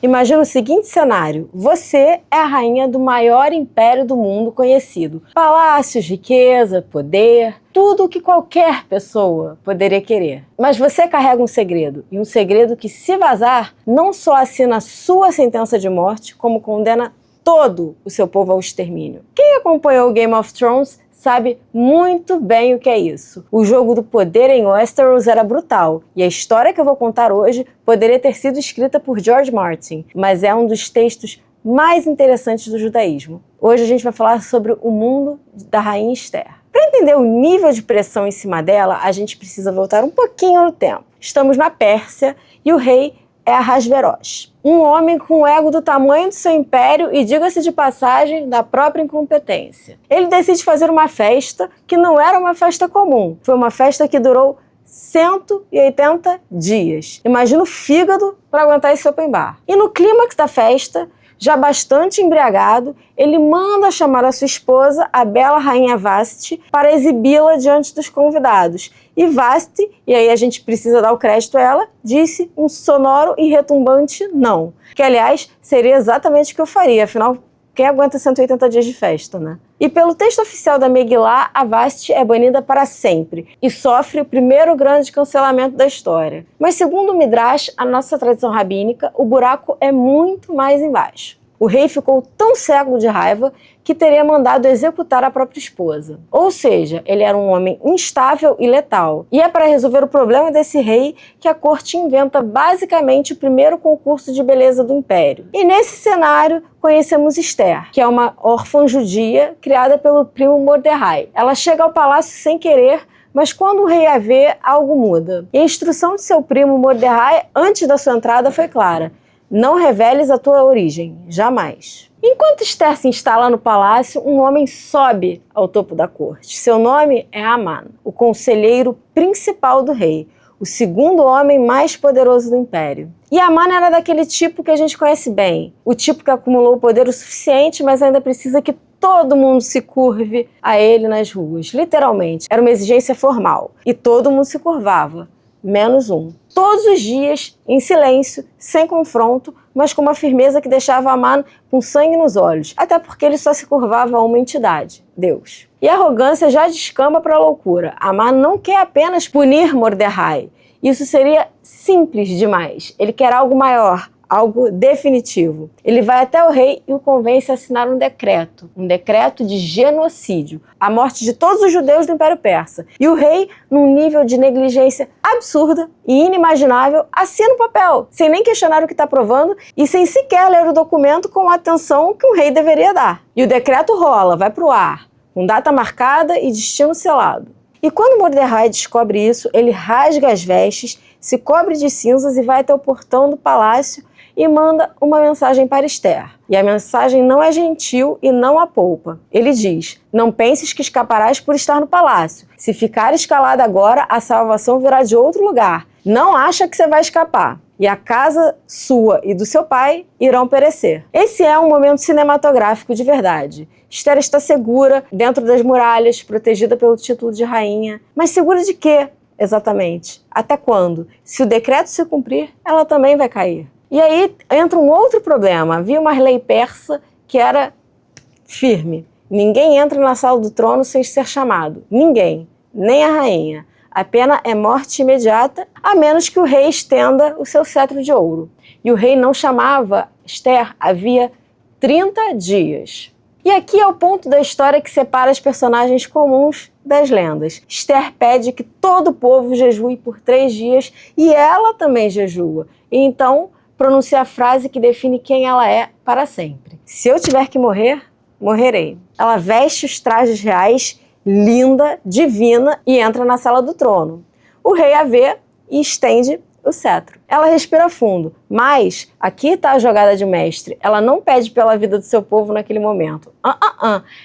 Imagina o seguinte cenário: você é a rainha do maior império do mundo conhecido. Palácios, riqueza, poder, tudo o que qualquer pessoa poderia querer. Mas você carrega um segredo, e um segredo que, se vazar, não só assina a sua sentença de morte, como condena todo o seu povo ao extermínio. Quem acompanhou o Game of Thrones sabe muito bem o que é isso. O jogo do poder em Westeros era brutal, e a história que eu vou contar hoje poderia ter sido escrita por George Martin, mas é um dos textos mais interessantes do judaísmo. Hoje a gente vai falar sobre o mundo da rainha Esther. Para entender o nível de pressão em cima dela, a gente precisa voltar um pouquinho no tempo. Estamos na Pérsia e o rei é Ahasverosh, um homem com o ego do tamanho do seu império e, diga-se de passagem, da própria incompetência. Ele decide fazer uma festa que não era uma festa comum. Foi uma festa que durou 180 dias. Imagina o fígado para aguentar esse open bar. E no clímax da festa, já bastante embriagado, ele manda chamar a sua esposa, a bela rainha Vashti, para exibi-la diante dos convidados. E Vashti, e aí a gente precisa dar o crédito a ela, disse um sonoro e retumbante não. Que, aliás, seria exatamente o que eu faria, afinal, quem aguenta 180 dias de festa, né? E pelo texto oficial da Megilá, a Vashti é banida para sempre e sofre o primeiro grande cancelamento da história. Mas segundo o Midrash, a nossa tradição rabínica, o buraco é muito mais embaixo. O rei ficou tão cego de raiva que teria mandado executar a própria esposa. Ou seja, ele era um homem instável e letal. E é para resolver o problema desse rei que a corte inventa basicamente o primeiro concurso de beleza do império. E nesse cenário conhecemos Esther, que é uma órfã judia criada pelo primo Mordecai. Ela chega ao palácio sem querer, mas quando o rei a vê, algo muda. E a instrução de seu primo Mordecai, antes da sua entrada, foi clara: não reveles a tua origem, jamais. Enquanto Esther se instala no palácio, um homem sobe ao topo da corte. Seu nome é Aman, o conselheiro principal do rei, o segundo homem mais poderoso do império. E Aman era daquele tipo que a gente conhece bem, o tipo que acumulou poder o suficiente, mas ainda precisa que todo mundo se curve a ele nas ruas, literalmente. Era uma exigência formal, e todo mundo se curvava, menos um. Todos os dias, em silêncio, sem confronto, mas com uma firmeza que deixava Aman com sangue nos olhos, até porque ele só se curvava a uma entidade, Deus. E a arrogância já descamba para a loucura. Aman não quer apenas punir Mordecai. Isso seria simples demais. Ele quer algo maior, algo definitivo. Ele vai até o rei e o convence a assinar um decreto de genocídio, a morte de todos os judeus do Império Persa. E o rei, num nível de negligência absurda e inimaginável, assina o papel, sem nem questionar o que está aprovando e sem sequer ler o documento com a atenção que um rei deveria dar. E o decreto rola, vai para o ar, com data marcada e destino selado. E quando Mordecai descobre isso, ele rasga as vestes, se cobre de cinzas e vai até o portão do palácio e manda uma mensagem para Esther. E a mensagem não é gentil e não a poupa. Ele diz: não penses que escaparás por estar no palácio. Se ficar escalada agora, a salvação virá de outro lugar. Não acha que você vai escapar. E a casa sua e do seu pai irão perecer. Esse é um momento cinematográfico de verdade. Esther está segura dentro das muralhas, protegida pelo título de rainha. Mas segura de quê, exatamente? Até quando? Se o decreto se cumprir, ela também vai cair. E aí entra um outro problema. Havia uma lei persa que era firme. Ninguém entra na sala do trono sem ser chamado. Ninguém, nem a rainha. A pena é morte imediata, a menos que o rei estenda o seu cetro de ouro. E o rei não chamava Esther havia 30 dias. E aqui é o ponto da história que separa as personagens comuns das lendas. Esther pede que todo o povo jejue por 3 dias e ela também jejua. E então pronuncia a frase que define quem ela é para sempre: se eu tiver que morrer, morrerei. Ela veste os trajes reais, linda, divina, e entra na sala do trono. O rei a vê e estende o cetro. Ela respira fundo, mas aqui está a jogada de mestre. Ela não pede pela vida do seu povo naquele momento.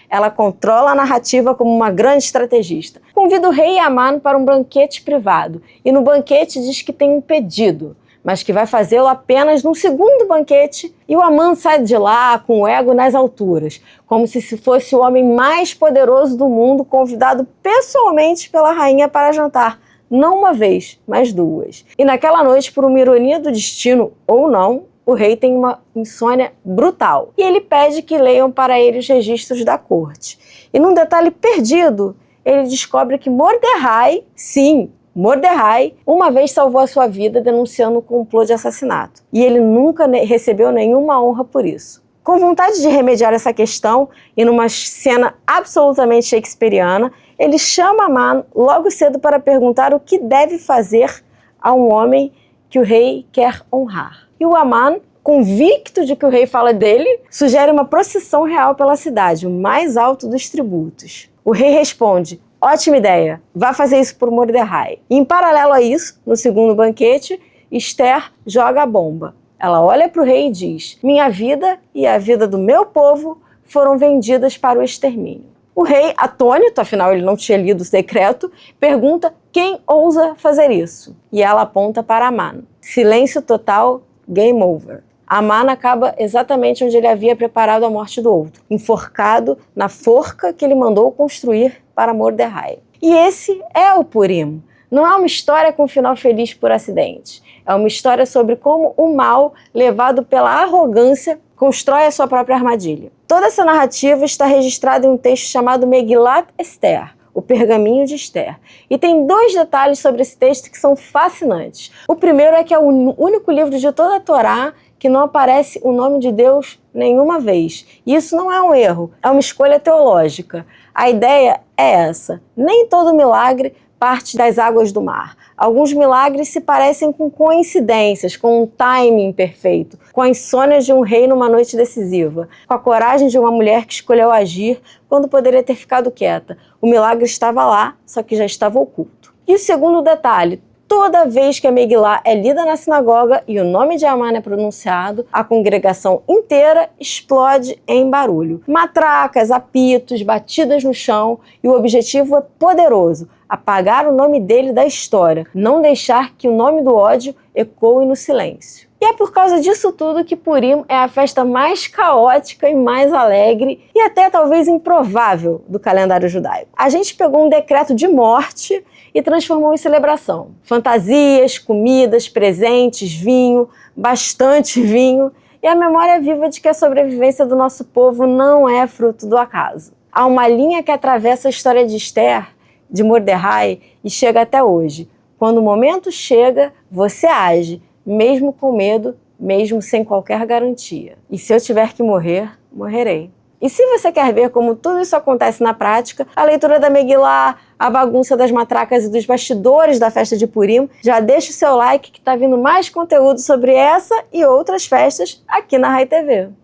Ela controla a narrativa como uma grande estrategista. Convida o rei e Aman para um banquete privado. E no banquete diz que tem um pedido, mas que vai fazê-lo apenas num segundo banquete, e o Aman sai de lá com o ego nas alturas, como se fosse o homem mais poderoso do mundo, convidado pessoalmente pela rainha para jantar, não uma vez, mas 2. E naquela noite, por uma ironia do destino ou não, o rei tem uma insônia brutal e ele pede que leiam para ele os registros da corte. E num detalhe perdido, ele descobre que Mordecai, sim, Mordecai, uma vez salvou a sua vida denunciando um complô de assassinato. E ele nunca recebeu nenhuma honra por isso. Com vontade de remediar essa questão, e numa cena absolutamente shakespeariana, ele chama Aman logo cedo para perguntar o que deve fazer a um homem que o rei quer honrar. E o Aman, convicto de que o rei fala dele, sugere uma procissão real pela cidade, o mais alto dos tributos. O rei responde: ótima ideia, vá fazer isso por Mordecai. E em paralelo a isso, no segundo banquete, Esther joga a bomba. Ela olha para o rei e diz: minha vida e a vida do meu povo foram vendidas para o extermínio. O rei, atônito, afinal ele não tinha lido o decreto, pergunta quem ousa fazer isso. E ela aponta para Aman. Silêncio total, game over. Aman acaba exatamente onde ele havia preparado a morte do outro, enforcado na forca que ele mandou construir para Mordecai. E esse é o Purim. Não é uma história com final feliz por acidente. É uma história sobre como o mal, levado pela arrogância, constrói a sua própria armadilha. Toda essa narrativa está registrada em um texto chamado Megilat Esther, o Pergaminho de Esther. E tem 2 detalhes sobre esse texto que são fascinantes. O primeiro é que é o único livro de toda a Torá que não aparece o nome de Deus nenhuma vez. E isso não é um erro, é uma escolha teológica. A ideia é essa: nem todo milagre parte das águas do mar. Alguns milagres se parecem com coincidências, com um timing perfeito, com a insônia de um rei numa noite decisiva, com a coragem de uma mulher que escolheu agir quando poderia ter ficado quieta. O milagre estava lá, só que já estava oculto. E o segundo detalhe: toda vez que a Megilá é lida na sinagoga e o nome de Aman é pronunciado, a congregação inteira explode em barulho. Matracas, apitos, batidas no chão, e o objetivo é poderoso: apagar o nome dele da história, não deixar que o nome do ódio ecoe no silêncio. E é por causa disso tudo que Purim é a festa mais caótica e mais alegre e até talvez improvável do calendário judaico. A gente pegou um decreto de morte e transformou em celebração. Fantasias, comidas, presentes, vinho, bastante vinho e a memória viva de que a sobrevivência do nosso povo não é fruto do acaso. Há uma linha que atravessa a história de Esther, de Mordecai, e chega até hoje. Quando o momento chega, você age, mesmo com medo, mesmo sem qualquer garantia. E se eu tiver que morrer, morrerei. E se você quer ver como tudo isso acontece na prática, a leitura da Megilá, a bagunça das matracas e dos bastidores da festa de Purim, já deixa o seu like que tá vindo mais conteúdo sobre essa e outras festas aqui na Rai TV.